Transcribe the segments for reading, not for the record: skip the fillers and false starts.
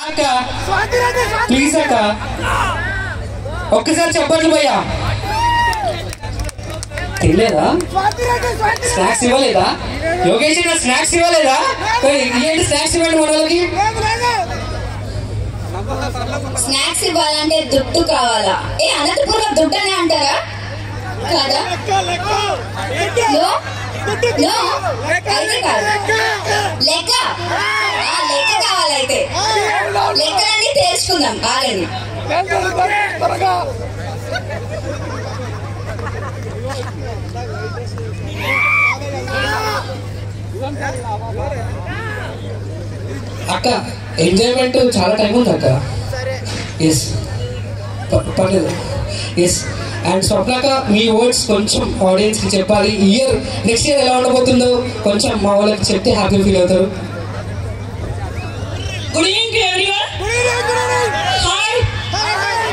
అక్క ప్లీజ్ అక్క ఒక్కసారి చెప్పట్లు భయ్యా. తినలేదా? స్నాక్స్ ఇవ్వలేదా? యోగేష్ స్నాక్స్ ఇవ్వలేదా? ఏంటి స్నాక్స్ ఇవ్వండి మన వాళ్ళకి. స్నాక్స్ ఇవ్వాలంటే దుడ్డు కావాలా? అనంతపురంలో దుడ్డు అనే అంటారా కదా? లెక్క లెక్క కావాలైతే లెక్కలన్నీ తెలుసుకుందాం. ఆగండి. అక్క ఎంజాయ్మెంట్ చాలా టైం ఉంది అక్క. ఎస్ పర్లేదు. ఎస్ అండ్ స్వప్నాక మీ వర్డ్స్ కొంచెం ఆడియన్స్కి చెప్పాలి. నెక్స్ట్ ఇయర్ ఎలా ఉండబోతుందో కొంచెం మా వాళ్ళకి చెప్తే హ్యాపీ ఫీల్ అవుతారు. Good evening everyone. Hi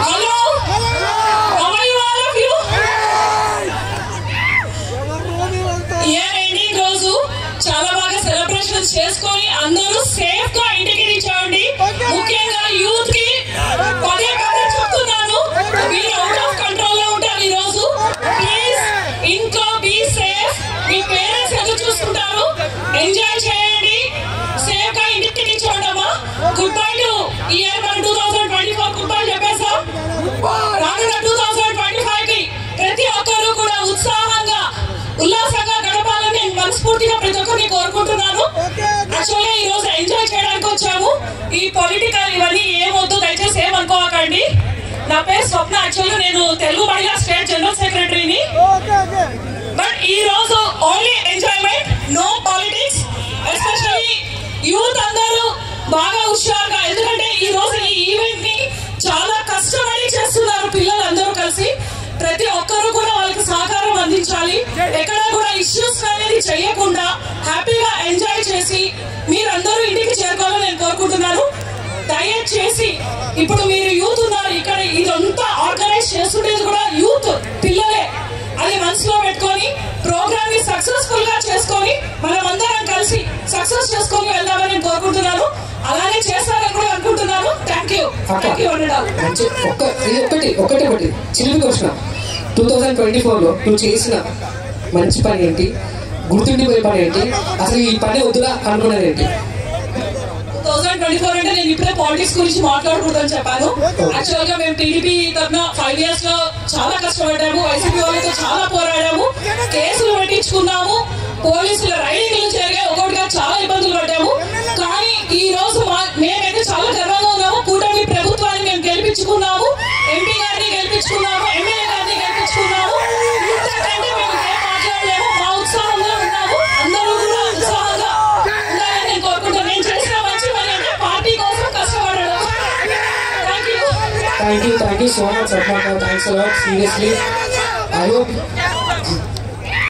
hello how are you all of you? Year ending రోజు చాలా బాగా సెలబ్రేషన్స్ చేసుకొని అందరూ సేఫ్ గా ఇంటికి రీచ్ అవ్వండి. ముఖ్యంగా యూత్ కి పదే పదే చెప్తున్నాను, మీరు అవుట్ ఆఫ్ కంట్రోల్ లో ఉంటారు ఈ రోజు. ప్లీజ్ ఇంట్లో బీ సేఫ్. మీ పేరెంట్స్ ఎదురు చూసుకుంటారు. ఎంజాయ్ చేయండి. సేఫ్ గా ఇంటికి రీచ్ అవ్వడమా. Goodbye to year 2024. Goodbye చెప్పేసాం. రానున్న 2025 కి ప్రతి ఒక్కరూ కూడా ఉత్సాహంగా ఉల్లాసంగా గడపాలని నేను మనస్ఫూర్తిగా ప్రతి ఒక్కరిని కోరుకుంటున్నాను. యాక్చువల్గా ఈ రోజు ఎంజాయ్ చేయడానికి వచ్చాము. ఈ పొలిటికల్ ఇవన్నీ ఏమొద్దు, దయచేసి ఏమనుకోకండి. నా పేరు స్వప్న. యాక్చువల్గా నేను తెలుగు మహిళా స్టేట్ జనరల్ సెక్రటరీని. బట్ ఈ రోజు only enjoyment, no politics. Especially youth అందరూ బాగా హుషారుగా, ఎందుకంటే ఈ రోజు ఈ ఈవెంట్ ని చాలా కష్టపడి చేస్తున్నారు పిల్లలందరూ కలిసి. ప్రతి ఒక్కరూ కూడా వాళ్ళకి సహకారం అందించాలి. ఎక్కడ కూడా ఇష్యూస్ అనేది చేయకుండా హ్యాపీగా ఎంజాయ్ చేసి మీరందరూ ఇంటికి చేరుకోవాలని నేను కోరుకుంటున్నాను. దయచేసి ఇప్పుడు మీరు యూత్ ఉన్నారు ఇక్కడ, ఇదంతా ఆర్గనైజ్ చేస్తుండేది కూడా యూత్ పిల్లలే. అది మనసులో పెట్టుకొని ప్రోగ్రామ్ ని సక్సెస్ఫుల్ గా చేసుకొని మనం అందరం కలిసి సక్సెస్ చేసుకొని వెళ్దామని నేను కోరుకుంటున్నాను. అలానే చేస్తారని కూడా అనుకుంటున్నాను. Thank you. ఒకటి చిన్న క్వశ్చన్. 2024లో నువ్వు చేసిన మంచి పని ఏంటి? గుర్తుండిపోయే పని ఏంటి? అసలు ఈ పని వద్దురా అనుకున్నది ఏంటి? 2024 అంటే నేను ఇప్పుడే పాలిటిక్స్ గురించి మాట్లాడకూడదని చెప్పాను. యాక్చువల్ గా మేము టీడీపీ తరఫున 5 years లో చాలా కష్టపడ్డాము. వైసీపీ వాళ్ళతో చాలా పోరాడాము. కేసులు పెట్టించుకున్నాము. పోలీసుల రైడింగ్లు జరిగాయి. ఒకటిగా చాలా ఇబ్బందులు పడ్డాము. కానీ ఈ రోజు మేమైతే చాలా గర్వంగా ఉన్నాము. కూటమి ప్రభుత్వాన్ని మేము గెలిపించుకున్నాము. ఎంపీ గారిని గెలిపించుకున్నాము. ఎమ్మెల్యే గారిని గెలిపించుకున్నాము. ఇంతకంటే మేము ఏం మాట్లాడలేము. మా ఉత్సాహంగా ఉన్నాము. అందరూ కూడా ఉత్సాహంగా ఉండాలని నేను కోరుకుంటాను. నేను చేసిన మంచి పని అంటే పార్టీ కోసం కష్టపడడం. Thank you so much. Thanks a lot. Seriously, I hope